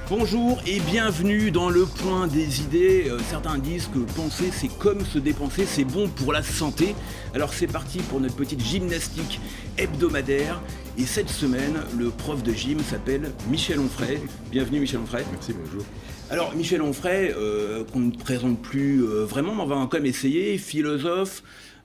Bonjour et bienvenue dans le point des idées. Certains disent que penser c'est comme se dépenser, c'est bon pour la santé. Alors c'est parti pour notre petite gymnastique hebdomadaire. Et cette semaine, le prof de gym s'appelle Michel Onfray. Bienvenue Michel Onfray. Merci, bonjour. Alors Michel Onfray, qu'on ne présente plus vraiment, mais on va quand même essayer. Philosophe,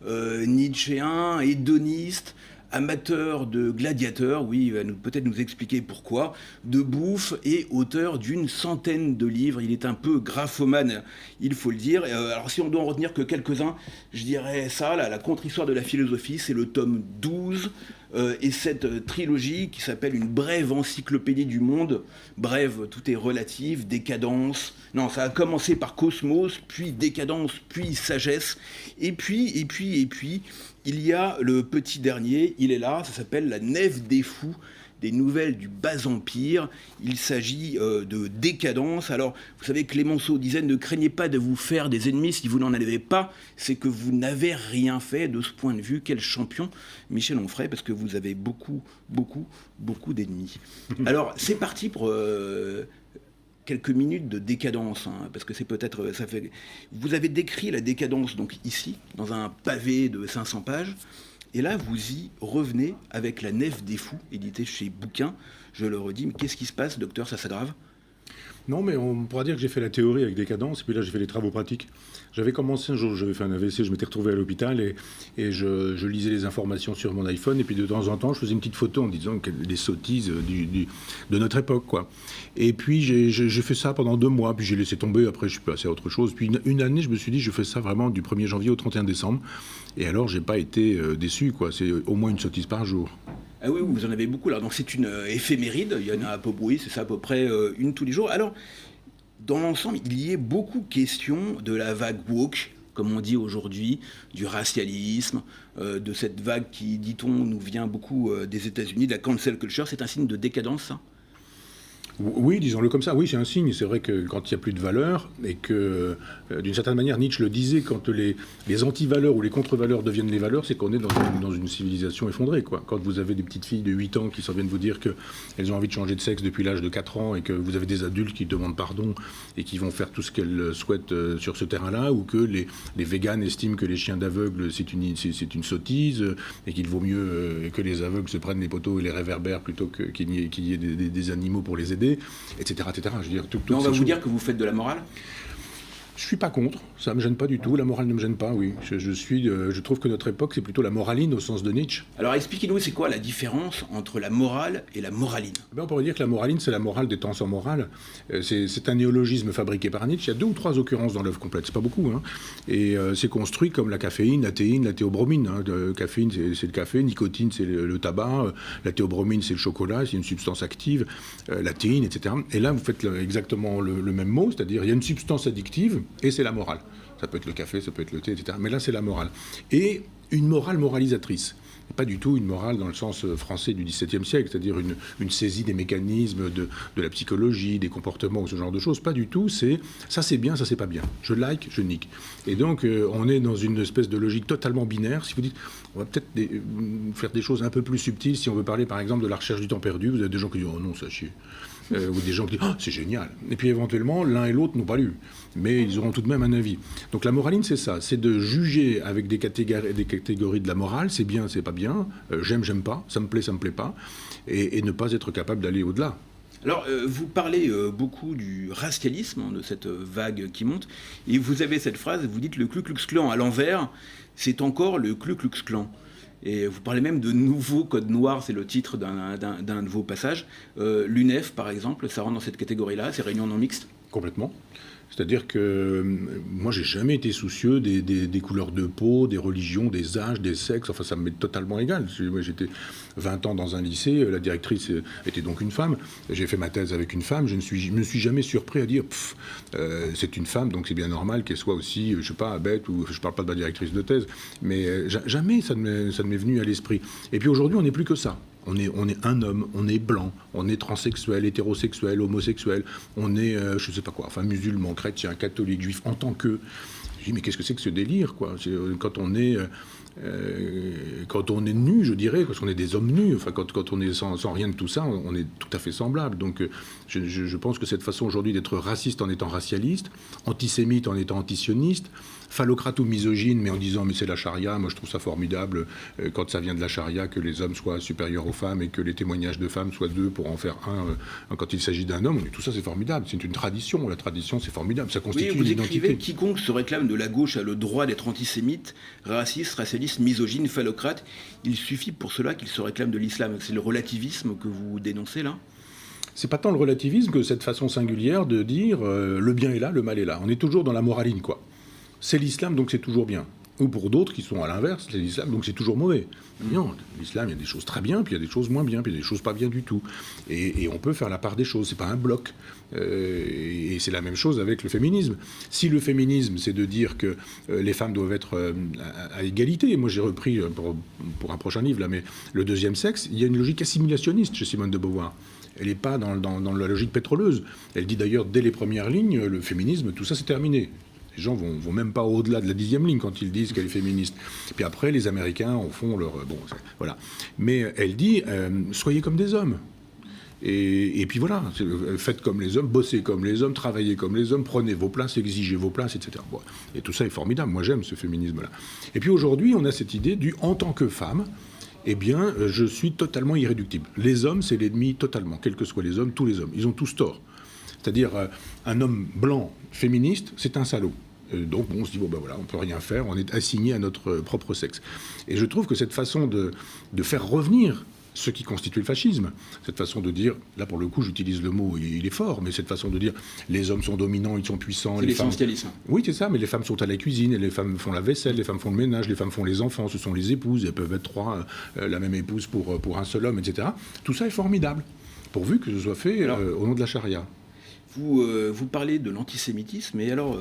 nietzschéen, hédoniste, amateur de gladiateurs, oui, il va peut-être nous expliquer pourquoi, de bouffe et auteur d'une centaine de livres. Il est un peu graphomane, il faut le dire. Alors si on doit en retenir que quelques-uns, je dirais ça, la contre-histoire de la philosophie, c'est le tome 12, et cette trilogie qui s'appelle Une brève encyclopédie du monde. Brève, tout est relatif, décadence. Non, ça a commencé par Cosmos, puis décadence, puis sagesse. Et puis, il y a le petit dernier, il est là, ça s'appelle La Nef des Fous, des nouvelles du bas empire. Il s'agit de décadence. Alors, vous savez, Clémenceau disait, ne craignez pas de vous faire des ennemis si vous n'en avez pas, c'est que vous n'avez rien fait. De ce point de vue, quel champion, Michel Onfray, parce que vous avez beaucoup d'ennemis. Alors, c'est parti pour quelques minutes de décadence, parce que c'est peut-être... Vous avez décrit la décadence, donc ici, dans un pavé de 500 pages, et là, vous y revenez avec La Nef des Fous, édité chez Bouquin. Je le redis, mais qu'est-ce qui se passe, docteur, ça s'aggrave ? Non, mais on pourra dire que j'ai fait la théorie avec décadence, et puis là, j'ai fait les travaux pratiques. J'avais commencé un jour, j'avais fait un AVC, je m'étais retrouvé à l'hôpital, et je lisais les informations sur mon iPhone, et puis de temps en temps, je faisais une petite photo en disant que les sottises de notre époque, quoi. Et puis, j'ai fait ça pendant 2 mois, puis j'ai laissé tomber, après, je suis passé à autre chose. Puis une année, je me suis dit, je fais ça vraiment du 1er janvier au 31 décembre, et alors, j'ai pas été déçu, quoi. C'est au moins une sottise par jour. Ah oui, vous en avez beaucoup là. Donc c'est une éphéméride, il y en a à peu près, c'est ça à peu près une tous les jours. Alors, dans l'ensemble, il y est beaucoup question de la vague woke, comme on dit aujourd'hui, du racialisme, de cette vague qui, dit-on, nous vient beaucoup des États-Unis, de la cancel culture. C'est un signe de décadence, ça ? Oui, disons-le comme ça, oui, c'est un signe. C'est vrai que quand il n'y a plus de valeurs, et que, d'une certaine manière, Nietzsche le disait, quand les anti-valeurs ou les contre-valeurs deviennent les valeurs, c'est qu'on est dans une civilisation effondrée, quoi. Quand vous avez des petites filles de 8 ans qui s'en viennent vous dire qu'elles ont envie de changer de sexe depuis l'âge de 4 ans, et que vous avez des adultes qui demandent pardon et qui vont faire tout ce qu'elles souhaitent sur ce terrain-là, ou que les véganes estiment que les chiens d'aveugles, c'est une sottise, et qu'il vaut mieux que les aveugles se prennent les poteaux et les réverbères plutôt qu'il y ait des animaux pour les aider, etc. Je veux dire, on va vous dire que vous faites de la morale ? Je suis pas contre, ça me gêne pas du tout, la morale ne me gêne pas, oui. Je trouve que notre époque, c'est plutôt la moraline au sens de Nietzsche. Alors expliquez-nous, c'est quoi la différence entre la morale et la moraline ? On pourrait dire que la moraline, c'est la morale des temps sans morale. C'est un néologisme fabriqué par Nietzsche. Il y a 2 ou 3 occurrences dans l'œuvre complète, c'est pas beaucoup, hein. Et c'est construit comme la caféine, la théine, la théobromine, hein. Caféine, c'est le café, nicotine, c'est le tabac, la théobromine, c'est le chocolat, c'est une substance active, la théine, etc. Et là, vous faites exactement le même mot, c'est-à-dire il y a une substance addictive, et c'est la morale. Ça peut être le café, ça peut être le thé, etc. Mais là, c'est la morale. Et une morale moralisatrice. Pas du tout une morale dans le sens français du XVIIe siècle, c'est-à-dire une saisie des mécanismes de la psychologie, des comportements ou ce genre de choses. Pas du tout, ça c'est bien, ça c'est pas bien. Je like, je nique. Et donc on est dans une espèce de logique totalement binaire. Si vous dites, on va peut-être faire des choses un peu plus subtiles, si on veut parler par exemple de la recherche du temps perdu, vous avez des gens qui disent « Oh non, ça chie ». Ou des gens qui disent « Oh, c'est génial ». Et puis éventuellement, l'un et l'autre n'ont pas lu. Mais ils auront tout de même un avis. Donc la moraline, c'est ça. C'est de juger avec des catégories de la morale. C'est bien, c'est pas bien. J'aime, j'aime pas. Ça me plaît pas. Et ne pas être capable d'aller au-delà. Alors, vous parlez beaucoup du racialisme, de cette vague qui monte. Et vous avez cette phrase, vous dites « Le Ku Klux Klan à l'envers, c'est encore le Ku Klux Klan ». Et vous parlez même de nouveau code noir, c'est le titre d'un de vos passages. L'UNEF, par exemple, ça rentre dans cette catégorie-là, ces réunions non mixtes ? Complètement. C'est-à-dire que moi, j'ai jamais été soucieux des couleurs de peau, des religions, des âges, des sexes. Enfin, ça m'est totalement égal. Moi, j'étais 20 ans dans un lycée. La directrice était donc une femme. J'ai fait ma thèse avec une femme. Je me suis jamais surpris à dire c'est une femme, donc c'est bien normal qu'elle soit aussi, je sais pas, bête, ou je parle pas de la directrice de thèse. Mais jamais ça ne m'est venu à l'esprit. Et puis aujourd'hui, on n'est plus que ça. On est un homme, on est blanc, on est transsexuel, hétérosexuel, homosexuel, on est, je sais pas quoi, enfin musulman, chrétien, catholique, juif, en tant que... Je dis, mais qu'est-ce que c'est que ce délire, quoi? Quand on est nu, je dirais, quand on est des hommes nus, enfin, quand on est sans rien de tout ça, on est tout à fait semblable. Donc, je pense que cette façon aujourd'hui d'être raciste en étant racialiste, antisémite en étant antisioniste, phallocrate ou misogyne, mais en disant mais c'est la charia, moi je trouve ça formidable quand ça vient de la charia que les hommes soient supérieurs aux femmes et que les témoignages de femmes soient 2 pour en faire un quand il s'agit d'un homme. Tout ça c'est formidable, c'est une tradition. La tradition c'est formidable, ça constitue une identité. Écrivez, quiconque se réclame de la gauche a le droit d'être antisémite, raciste, racialiste, misogyne, phallocrate. Il suffit pour cela qu'il se réclame de l'islam. C'est le relativisme que vous dénoncez là? C'est pas tant le relativisme que cette façon singulière de dire le bien est là, le mal est là. On est toujours dans la moraline, quoi. C'est l'islam, donc c'est toujours bien. Ou pour d'autres qui sont à l'inverse, c'est l'islam, donc c'est toujours mauvais. Non, l'islam, il y a des choses très bien, puis il y a des choses moins bien, puis il y a des choses pas bien du tout. Et on peut faire la part des choses, c'est pas un bloc. Et c'est la même chose avec le féminisme. Si le féminisme, c'est de dire que les femmes doivent être à égalité, moi j'ai repris pour un prochain livre, là, mais le deuxième sexe, il y a une logique assimilationniste chez Simone de Beauvoir. Elle n'est pas dans la logique pétroleuse. Elle dit d'ailleurs, dès les premières lignes, le féminisme, tout ça c'est terminé. Les gens vont même pas au-delà de la 10e ligne quand ils disent qu'elle est féministe. Puis après, les Américains en font leur... Bon, voilà. Mais elle dit, soyez comme des hommes. Et puis voilà, faites comme les hommes, bossez comme les hommes, travaillez comme les hommes, prenez vos places, exigez vos places, etc. Bon, et tout ça est formidable. Moi, j'aime ce féminisme-là. Et puis aujourd'hui, on a cette idée du « en tant que femme », eh bien, je suis totalement irréductible. Les hommes, c'est l'ennemi totalement. Quels que soient les hommes, tous les hommes. Ils ont tous tort. C'est-à-dire, un homme blanc féministe, c'est un salaud. Donc, on se dit, bon, ben voilà, on peut rien faire, on est assigné à notre propre sexe. Et je trouve que cette façon de faire revenir ce qui constitue le fascisme, cette façon de dire, là pour le coup j'utilise le mot, il est fort, mais cette façon de dire les hommes sont dominants, ils sont puissants. C'est l'essentialisme. Oui, c'est ça, mais les femmes sont à la cuisine, et les femmes font la vaisselle, les femmes font le ménage, les femmes font les enfants, ce sont les épouses, elles peuvent être 3, la même épouse pour un seul homme, etc. Tout ça est formidable, pourvu que ce soit fait au nom de la charia. Vous parlez de l'antisémitisme, et alors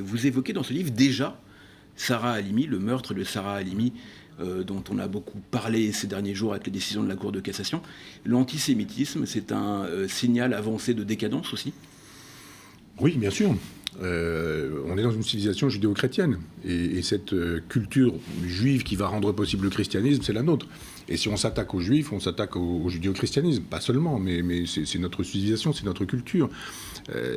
vous évoquez dans ce livre déjà Sarah Halimi, le meurtre de Sarah Halimi, dont on a beaucoup parlé ces derniers jours avec les décisions de la Cour de cassation. L'antisémitisme, c'est un signal avancé de décadence aussi? Oui, bien sûr. On est dans une civilisation judéo-chrétienne. Et cette culture juive qui va rendre possible le christianisme, c'est la nôtre. Et si on s'attaque aux juifs, on s'attaque au judéo-christianisme. Pas seulement, mais c'est notre civilisation, c'est notre culture.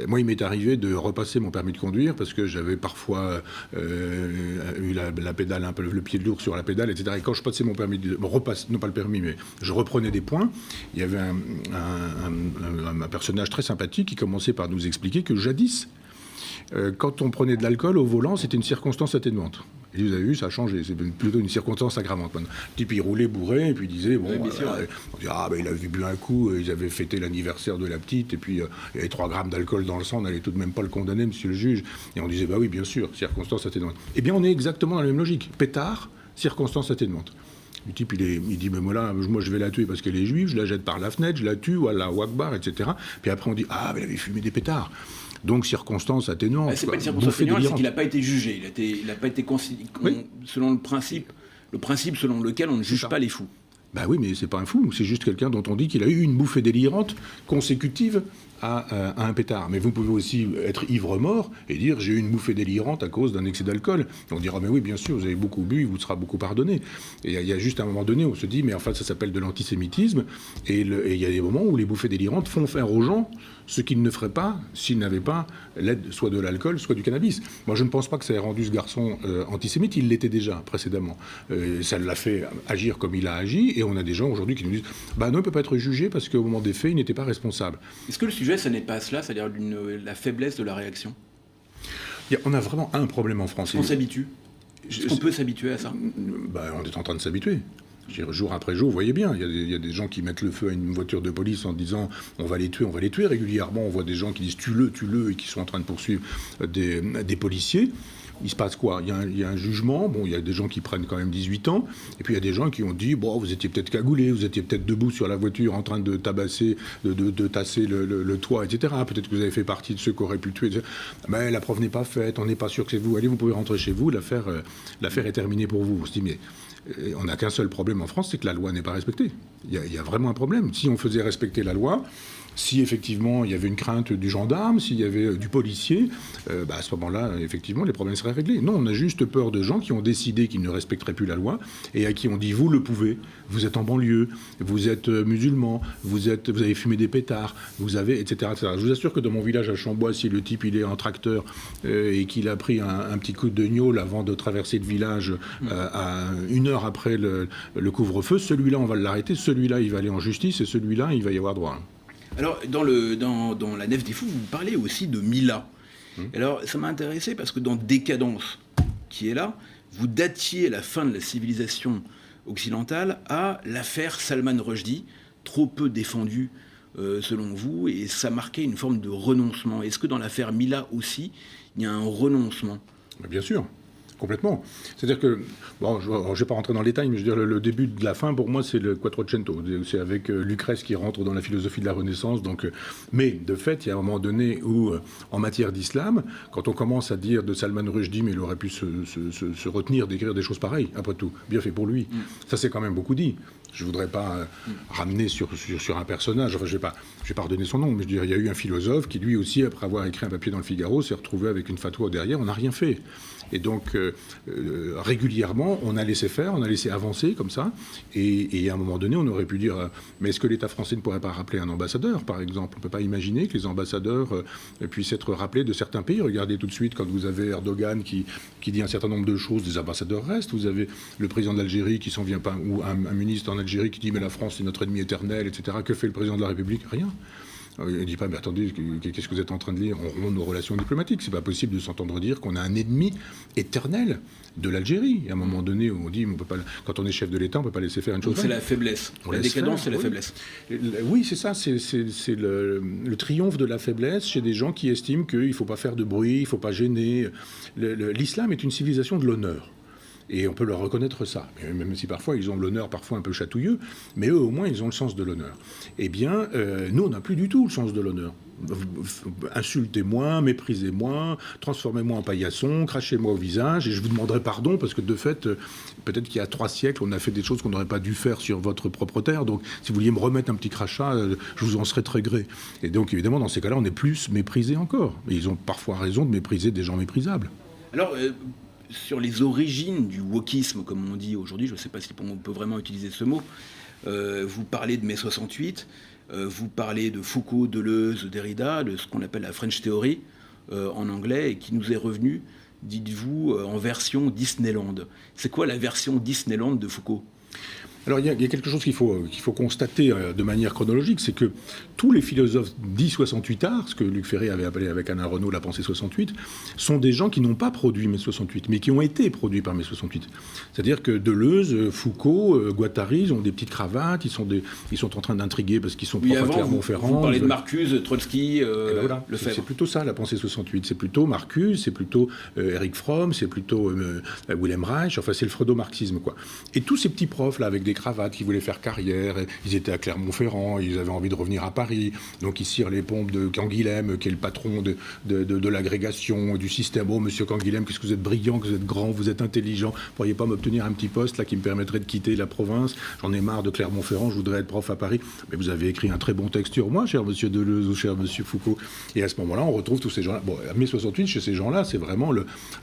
Moi, il m'est arrivé de repasser mon permis de conduire parce que j'avais parfois eu la pédale, un peu le pied lourd sur la pédale, etc. Et quand je passais mon permis, non pas le permis, mais je reprenais des points, il y avait un personnage très sympathique qui commençait par nous expliquer que jadis, quand on prenait de l'alcool au volant, c'était une circonstance atténuante. Et vous avez vu, ça a changé. C'est plutôt une circonstance aggravante. Le type, il roulait bourré, et puis il disait, bon, on dit, il avait bu un coup, ils avaient fêté l'anniversaire de la petite, et puis il y avait 3 grammes d'alcool dans le sang, on n'allait tout de même pas le condamner, monsieur le juge. Et on disait, oui, bien sûr, circonstance atténuante. Eh bien, on est exactement dans la même logique. Pétard, circonstance atténuante. Le type, il dit, mais moi, je vais la tuer parce qu'elle est juive, je la jette par la fenêtre, je la tue, Allah Akbar, etc. Puis après, on dit, mais elle avait fumé des pétards. Donc, circonstance atténuante. C'est pas une circonstance atténuante, c'est qu'il n'a pas été jugé. Il n'a pas été selon le principe selon lequel on ne juge pas les fous. Ben oui, mais c'est pas un fou, c'est juste quelqu'un dont on dit qu'il a eu une bouffée délirante consécutive à un pétard. Mais vous pouvez aussi être ivre-mort et dire j'ai eu une bouffée délirante à cause d'un excès d'alcool. On dira mais oui, bien sûr, vous avez beaucoup bu, il vous sera beaucoup pardonné. Et il y a juste un moment donné où on se dit mais enfin ça s'appelle de l'antisémitisme. Et il y a des moments où les bouffées délirantes font faire aux gens ce qu'ils ne feraient pas s'ils n'avaient pas l'aide soit de l'alcool, soit du cannabis. Moi, je ne pense pas que ça ait rendu ce garçon antisémite. Il l'était déjà précédemment. Ça l'a fait agir comme il a agi. Et on a des gens aujourd'hui qui nous disent non, il ne peut pas être jugé parce qu'au moment des faits, il n'était pas responsable. Est-ce que le sujet, ça n'est pas cela, c'est-à-dire la faiblesse de la réaction? On a vraiment un problème en France. On s'habitue. Est-ce qu'on peut s'habituer à ça? On est en train de s'habituer. Jour après jour, vous voyez bien, il y a des gens qui mettent le feu à une voiture de police en disant on va les tuer régulièrement. On voit des gens qui disent tue-le, et qui sont en train de poursuivre des policiers. Il se passe quoi? Il y a un jugement, il y a des gens qui prennent quand même 18 ans, et puis il y a des gens qui ont dit vous étiez peut-être cagoulé, vous étiez peut-être debout sur la voiture en train de tabasser, de tasser le toit, etc. Peut-être que vous avez fait partie de ceux qui auraient pu tuer, etc. Mais la preuve n'est pas faite, on n'est pas sûr que c'est vous. Allez, vous pouvez rentrer chez vous, l'affaire est terminée pour vous. On se dit mais on n'a qu'un seul problème en France, c'est que la loi n'est pas respectée. Il y a vraiment un problème. Si on faisait respecter la loi, Si effectivement il y avait une crainte du gendarme, s'il y avait du policier, à ce moment-là, effectivement, les problèmes seraient réglés. Non, on a juste peur de gens qui ont décidé qu'ils ne respecteraient plus la loi et à qui on dit vous le pouvez, vous êtes en banlieue, vous êtes musulman, vous avez fumé des pétards, vous avez, etc., etc. Je vous assure que dans mon village à Chambois, si le type il est en tracteur et qu'il a pris un petit coup de gnôle avant de traverser le village à 1 heure après le couvre-feu, celui-là on va l'arrêter, celui-là il va aller en justice et celui-là il va y avoir droit. Alors, dans la Nef des Fous, vous parlez aussi de Mila. Alors, ça m'a intéressé parce que dans Décadence, qui est là, vous datiez la fin de la civilisation occidentale à l'affaire Salman Rushdie, trop peu défendue selon vous, et ça marquait une forme de renoncement. Est-ce que dans l'affaire Mila aussi, il y a un renoncement ? Bien sûr. Complètement. C'est-à-dire que, bon, je ne vais pas rentrer dans les détails, mais je veux dire, le début de la fin, pour moi, c'est le Quattrocento. C'est avec Lucrèce qui rentre dans la philosophie de la Renaissance. Donc, mais de fait, il y a un moment donné où, en matière d'islam, quand on commence à dire de Salman Rushdie, mais il aurait pu se retenir d'écrire des choses pareilles, après tout, bien fait pour lui. Ça, c'est quand même beaucoup dit. Je ne voudrais pas ramener sur un personnage, enfin je vais pas redonner son nom, mais je veux dire, il y a eu un philosophe qui lui aussi, après avoir écrit un papier dans le Figaro, s'est retrouvé avec une fatwa derrière, on n'a rien fait. Et donc, régulièrement, on a laissé faire, on a laissé avancer comme ça, et à un moment donné, on aurait pu dire, mais est-ce que l'État français ne pourrait pas rappeler un ambassadeur, par exemple ? On ne peut pas imaginer que les ambassadeurs puissent être rappelés de certains pays. Regardez tout de suite, quand vous avez Erdogan qui dit un certain nombre de choses, des ambassadeurs restent, vous avez le président de l'Algérie qui s'en vient pas, ou un ministre en Algérie qui dit mais la France c'est notre ennemi éternel, etc. Que fait le président de la République ? Rien. Il ne dit pas mais attendez, qu'est-ce que vous êtes en train de dire ? On rompt nos relations diplomatiques. C'est pas possible de s'entendre dire qu'on a un ennemi éternel de l'Algérie. Et à un moment donné, on dit on peut pas, quand on est chef de l'État, on ne peut pas laisser faire une chose. Donc c'est la faiblesse. La décadence, c'est la faiblesse. Oui, c'est ça. C'est le triomphe de la faiblesse chez des gens qui estiment qu'il ne faut pas faire de bruit, il ne faut pas gêner. L'islam est une civilisation de l'honneur. Et on peut leur reconnaître ça, même si parfois ils ont l'honneur parfois un peu chatouilleux, mais eux au moins ils ont le sens de l'honneur. Eh bien, nous on n'a plus du tout le sens de l'honneur. Insultez-moi, méprisez-moi, transformez-moi en paillasson, crachez-moi au visage, et je vous demanderai pardon, parce que de fait, peut-être qu'il y a 3 siècles, on a fait des choses qu'on n'aurait pas dû faire sur votre propre terre, donc si vous vouliez me remettre un petit crachat, je vous en serais très gré. Et donc évidemment, dans ces cas-là, on est plus méprisé encore. Et ils ont parfois raison de mépriser des gens méprisables. Alors, sur les origines du wokisme, comme on dit aujourd'hui, je ne sais pas si on peut vraiment utiliser ce mot, vous parlez de mai 68, vous parlez de Foucault, Deleuze, Derrida, de ce qu'on appelle la French Theory en anglais, et qui nous est revenu, dites-vous, en version Disneyland. C'est quoi la version Disneyland de Foucault ? Alors il y a quelque chose qu'il faut constater de manière chronologique, c'est que tous les philosophes dits 68ards, ce que Luc Ferré avait appelé avec Alain Renaud la pensée 68, sont des gens qui n'ont pas produit mai 68, mais qui ont été produits par mai 68. C'est-à-dire que Deleuze, Foucault, Guattari, ils ont des petites cravates, ils sont en train d'intriguer parce qu'ils sont profs à Clermont-Ferrand. Vous parlez de Marcuse, Trotsky, voilà, Lefebvre. C'est plutôt ça la pensée 68, c'est plutôt Marcuse, c'est plutôt Erich Fromm, c'est plutôt Wilhelm Reich, enfin c'est le freudo-marxisme quoi. Et tous ces petits profs là avec des cravates qui voulaient faire carrière, ils étaient à Clermont-Ferrand, ils avaient envie de revenir à Paris, donc ils cirent les pompes de Canguilhem, qui est le patron de l'agrégation, du système. Oh, monsieur Canguilhem, qu'est-ce que vous êtes brillant, que vous êtes grand, vous êtes intelligent, vous pourriez pas m'obtenir un petit poste là qui me permettrait de quitter la province, j'en ai marre de Clermont-Ferrand, je voudrais être prof à Paris. Mais vous avez écrit un très bon texte sur moi, cher monsieur Deleuze ou cher monsieur Foucault. Et à ce moment-là, on retrouve tous ces gens-là. Bon, mai 68, chez ces gens-là, c'est vraiment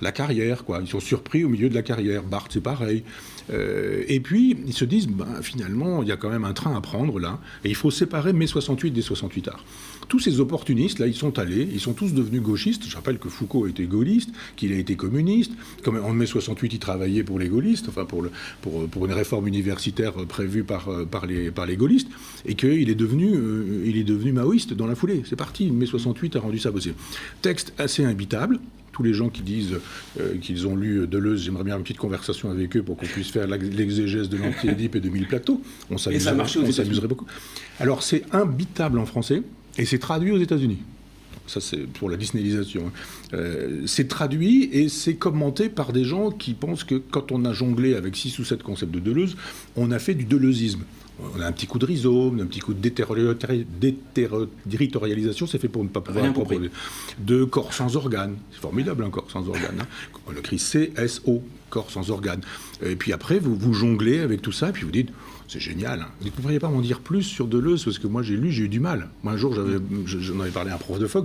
la carrière, quoi. Ils sont surpris au milieu de la carrière. Barthes, c'est pareil. Et puis, ils se disent, finalement, il y a quand même un train à prendre, là, et il faut séparer mai 68 des 68 arts. Tous ces opportunistes, là, ils sont allés, ils sont tous devenus gauchistes. Je rappelle que Foucault était gaulliste, qu'il a été communiste. Comme en mai 68, il travaillait pour les gaullistes, enfin pour une réforme universitaire prévue par les gaullistes, et qu'il est devenu maoïste dans la foulée. C'est parti, mai 68 a rendu ça possible. Texte assez imbitable. Tous les gens qui disent qu'ils ont lu Deleuze, j'aimerais bien une petite conversation avec eux pour qu'on puisse faire l'exégèse de l'Anti-Édipe et de Mille Plateaux. On s'amuserait beaucoup. Alors, c'est imbitable en français et c'est traduit aux États-Unis. Ça, c'est pour la disneylisation. C'est traduit et c'est commenté par des gens qui pensent que quand on a jonglé avec 6 ou 7 concepts de Deleuze, on a fait du deleuzisme. On a un petit coup de rhizome, un petit coup de déterritorialisation, c'est fait pour ne pas pouvoir proposer. De corps sans organes, c'est formidable un corps sans organes. Hein. On écrit CSO, corps sans organes. Et puis après, vous jonglez avec tout ça, et puis vous dites, c'est génial. Hein. Vous ne pourriez pas m'en dire plus sur Deleuze, parce que moi j'ai eu du mal. Moi un jour, j'en avais parlé à un prof de fac,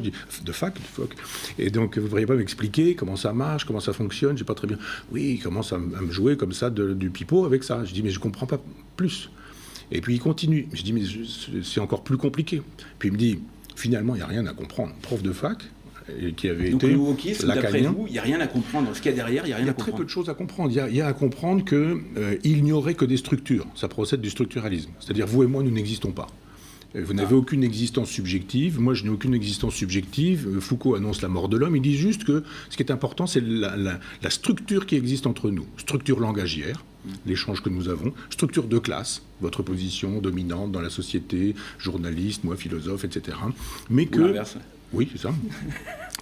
et donc vous ne pourriez pas m'expliquer comment ça marche, comment ça fonctionne, j'ai pas très bien. Oui, il commence à me jouer comme ça du pipeau avec ça. Je dis, mais je ne comprends pas plus. Et puis il continue. Je dis, mais c'est encore plus compliqué. Puis il me dit, finalement, il n'y a rien à comprendre. Prof de fac, qui avait donc été le wokisme, d'après vous, il n'y a rien à comprendre. Ce qu'il y a derrière, il n'y a rien à comprendre. Il y a très peu de choses à comprendre. Il y a à comprendre qu'il n'y aurait que des structures. Ça procède du structuralisme. C'est-à-dire, vous et moi, nous n'existons pas. Vous n'avez aucune existence subjective. Moi, je n'ai aucune existence subjective. Foucault annonce la mort de l'homme. Il dit juste que ce qui est important, c'est la structure qui existe entre nous. Structure langagière, l'échange que nous avons. Structure de classe, votre position dominante dans la société, journaliste, moi, philosophe, etc. Mais que... l'inverse. Oui, c'est ça.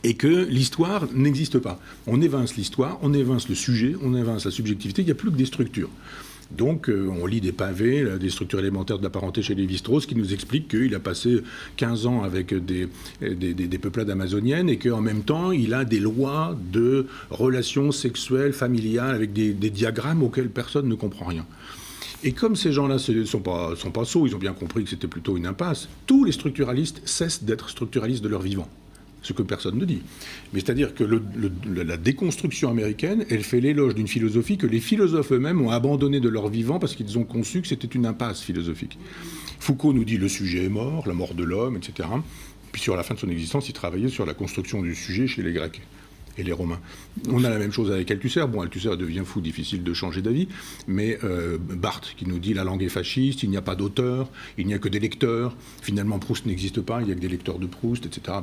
Et que l'histoire n'existe pas. On évince l'histoire, on évince le sujet, on évince la subjectivité. Il n'y a plus que des structures. Donc, on lit des pavés, des structures élémentaires de la parenté chez Lévi-Strauss, qui nous explique qu'il a passé 15 ans avec des peuplades amazoniennes et qu'en même temps, il a des lois de relations sexuelles, familiales, avec des diagrammes auxquels personne ne comprend rien. Et comme ces gens-là ne sont pas sots, ils ont bien compris que c'était plutôt une impasse, tous les structuralistes cessent d'être structuralistes de leur vivant. Ce que personne ne dit. Mais c'est-à-dire que la déconstruction américaine, elle fait l'éloge d'une philosophie que les philosophes eux-mêmes ont abandonnée de leur vivant parce qu'ils ont conçu que c'était une impasse philosophique. Foucault nous dit le sujet est mort, la mort de l'homme, etc. Puis sur la fin de son existence, il travaillait sur la construction du sujet chez les Grecs et les Romains. On a la même chose avec Althusser. Bon, Althusser devient fou, difficile de changer d'avis, mais Barthes qui nous dit la langue est fasciste, il n'y a pas d'auteur, il n'y a que des lecteurs. Finalement, Proust n'existe pas, il n'y a que des lecteurs de Proust, etc.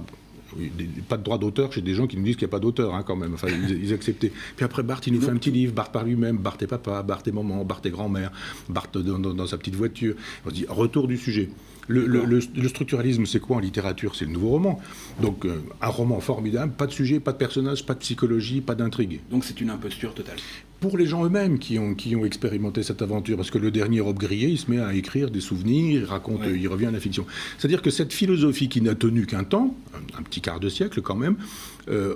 Oui, pas de droit d'auteur chez des gens qui nous disent qu'il n'y a pas d'auteur, hein, quand même. Enfin, ils acceptaient. Puis après, Barthes, il nous fait un petit livre, Barthes par lui-même, Barthes et papa, Barthes et maman, Barthes et grand-mère, Barthes dans sa petite voiture. On se dit, retour du sujet. Le structuralisme, c'est quoi en littérature? C'est le nouveau roman. Donc, un roman formidable, pas de sujet, pas de personnage, pas de psychologie, pas d'intrigue. Donc c'est une imposture totale. Pour les gens eux-mêmes qui ont expérimenté cette aventure, parce que le dernier Robe Grillé, il se met à écrire des souvenirs, il raconte, il revient à la fiction. C'est-à-dire que cette philosophie qui n'a tenu qu'un temps, un petit quart de siècle quand même,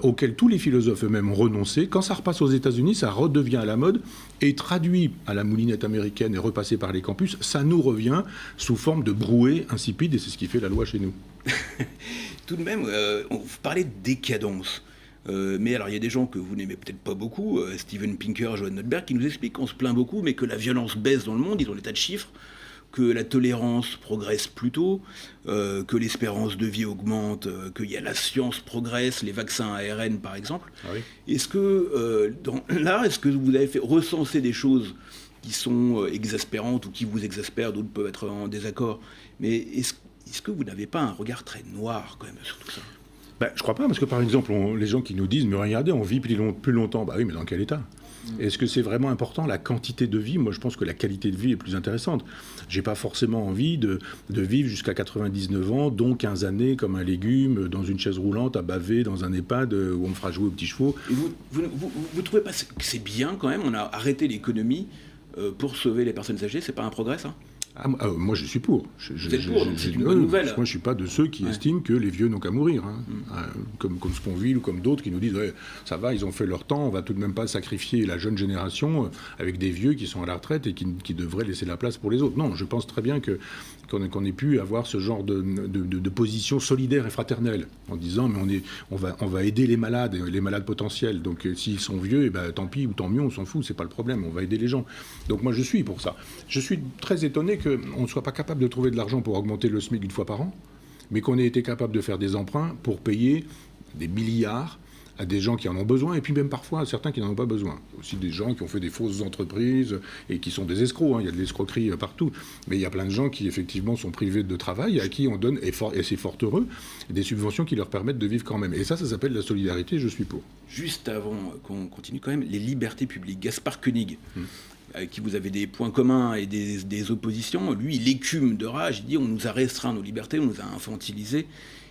auquel tous les philosophes eux-mêmes ont renoncé, quand ça repasse aux États-Unis, ça redevient à la mode, et traduit à la moulinette américaine et repassé par les campus, ça nous revient sous forme de brouet insipide, et c'est ce qui fait la loi chez nous. Tout de même, vous parlez de décadence. Mais alors il y a des gens que vous n'aimez peut-être pas beaucoup, Steven Pinker, Johan Notberg, qui nous expliquent qu'on se plaint beaucoup, mais que la violence baisse dans le monde, ils ont des tas de chiffres, que la tolérance progresse plutôt, que l'espérance de vie augmente, que la science progresse, les vaccins ARN par exemple. Ah oui. Est-ce que est-ce que vous avez fait recenser des choses qui sont exaspérantes ou qui vous exaspèrent, d'autres peuvent être en désaccord, mais est-ce que vous n'avez pas un regard très noir quand même sur tout ça? Je crois pas, parce que par exemple, les gens qui nous disent « mais regardez, on vit plus longtemps », bah oui, mais dans quel état ? Est-ce que c'est vraiment important, la quantité de vie? Moi, je pense que la qualité de vie est plus intéressante. J'ai pas forcément envie de vivre jusqu'à 99 ans, dont 15 années comme un légume, dans une chaise roulante, à baver dans un EHPAD où on me fera jouer aux petits chevaux. Et vous trouvez pas que c'est bien quand même? On a arrêté l'économie pour sauver les personnes âgées, c'est pas un progrès, ça? Moi, je suis pour. Vous êtes pour, donc c'est une bonne nouvelle. Moi, je ne suis pas de ceux qui estiment que les vieux n'ont qu'à mourir. Hein. Comme Sponville ou comme d'autres qui nous disent ça va, ils ont fait leur temps, on ne va tout de même pas sacrifier la jeune génération avec des vieux qui sont à la retraite et qui devraient laisser la place pour les autres. Non, je pense très bien qu'on ait pu avoir ce genre de position solidaire et fraternelle en disant mais on va aider les malades potentiels. Donc s'ils sont vieux, tant pis ou tant mieux, on s'en fout, c'est pas le problème, on va aider les gens. Donc moi, je suis pour ça. Je suis très étonné qu'on ne soit pas capable de trouver de l'argent pour augmenter le SMIC une fois par an, mais qu'on ait été capable de faire des emprunts pour payer des milliards à des gens qui en ont besoin, et puis même parfois à certains qui n'en ont pas besoin. Aussi des gens qui ont fait des fausses entreprises et qui sont des escrocs, hein. Il y a de l'escroquerie partout, mais il y a plein de gens qui effectivement sont privés de travail, à qui on donne, et c'est fort heureux, des subventions qui leur permettent de vivre quand même. Et ça s'appelle la solidarité, je suis pour. Juste avant qu'on continue quand même, les libertés publiques. Gaspard Koenig, avec qui vous avez des points communs et des oppositions, lui, il écume de rage, il dit on nous a restreint nos libertés, on nous a infantilisés.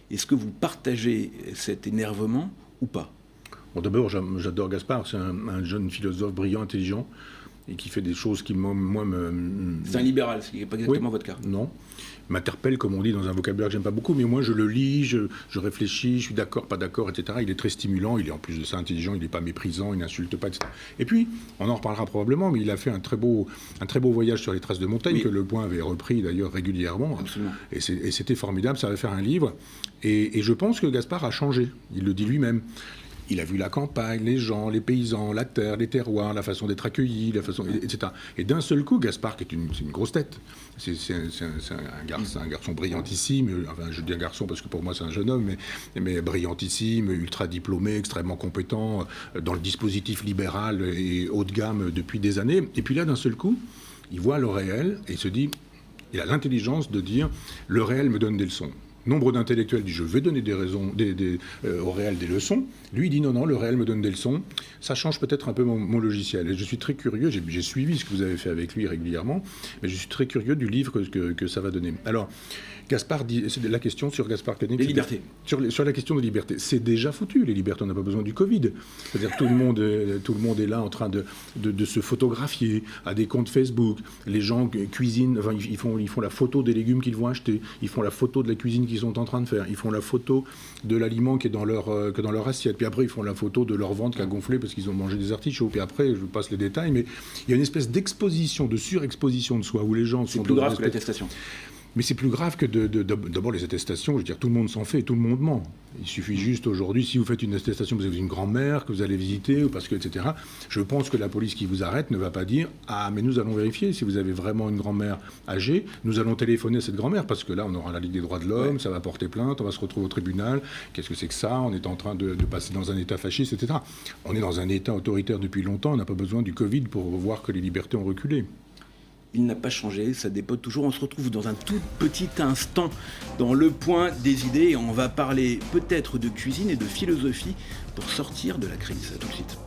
Est-ce que vous partagez cet énervement ou pas? Bon, d'abord, j'adore Gaspard, c'est un jeune philosophe brillant, intelligent, et qui fait des choses qui, moi, me... C'est un libéral, ce qui n'est pas exactement votre cas. Non. M'interpelle, comme on dit, dans un vocabulaire que j'aime pas beaucoup, mais moi je le lis, je réfléchis, je suis d'accord, pas d'accord, etc. Il est très stimulant, il est en plus de ça intelligent, il n'est pas méprisant, il n'insulte pas, etc. Et puis, on en reparlera probablement, mais il a fait un très beau voyage sur les traces de montagne, que Le Point avait repris d'ailleurs régulièrement. Absolument. Et c'était formidable, ça va faire un livre. Et je pense que Gaspard a changé, il le dit lui-même. Il a vu la campagne, les gens, les paysans, la terre, les terroirs, la façon d'être accueilli, etc. Et d'un seul coup, Gaspard, qui est une grosse tête, c'est un garçon brillantissime, enfin je dis un garçon parce que pour moi c'est un jeune homme, mais brillantissime, ultra diplômé, extrêmement compétent, dans le dispositif libéral et haut de gamme depuis des années. Et puis là, d'un seul coup, il voit le réel et il se dit, il a l'intelligence de dire, le réel me donne des leçons. Nombre d'intellectuels disent je vais donner des raisons au réel des leçons. Lui il dit non, le réel me donne des leçons. Ça change peut-être un peu mon logiciel. Et je suis très curieux, j'ai suivi ce que vous avez fait avec lui régulièrement, mais je suis très curieux du livre que ça va donner. Alors, Gaspard dit, c'est la question sur Gaspard Koenig. Les libertés. Sur la question des libertés. C'est déjà foutu, les libertés, on n'a pas besoin du Covid. C'est-à-dire tout le monde est là en train de se photographier à des comptes Facebook. Les gens cuisinent, enfin, ils font la photo des légumes qu'ils vont acheter, ils font la photo de la cuisine qu'ils sont en train de faire, ils font la photo de l'aliment qui est dans leur assiette, puis après ils font la photo de leur ventre qui a gonflé parce qu'ils ont mangé des artichauts, puis après, je vous passe les détails, mais il y a une espèce d'exposition, de surexposition de soi, où les gens sont... C'est plus grave que l'attestation. Mais c'est plus grave que d'abord les attestations. Je veux dire, tout le monde s'en fait, tout le monde ment. Il suffit juste aujourd'hui, si vous faites une attestation, vous avez une grand-mère que vous allez visiter, ou parce que, etc. Je pense que la police qui vous arrête ne va pas dire « Ah, mais nous allons vérifier si vous avez vraiment une grand-mère âgée. Nous allons téléphoner à cette grand-mère, parce que là, on aura la Ligue des droits de l'homme, ça va porter plainte, on va se retrouver au tribunal. Qu'est-ce que c'est que ça? On est en train de passer dans un État fasciste, etc. » On est dans un État autoritaire depuis longtemps, on n'a pas besoin du Covid pour voir que les libertés ont reculé. Il n'a pas changé, ça dépote toujours. On se retrouve dans un tout petit instant dans le point des idées et on va parler peut-être de cuisine et de philosophie pour sortir de la crise. À tout de suite.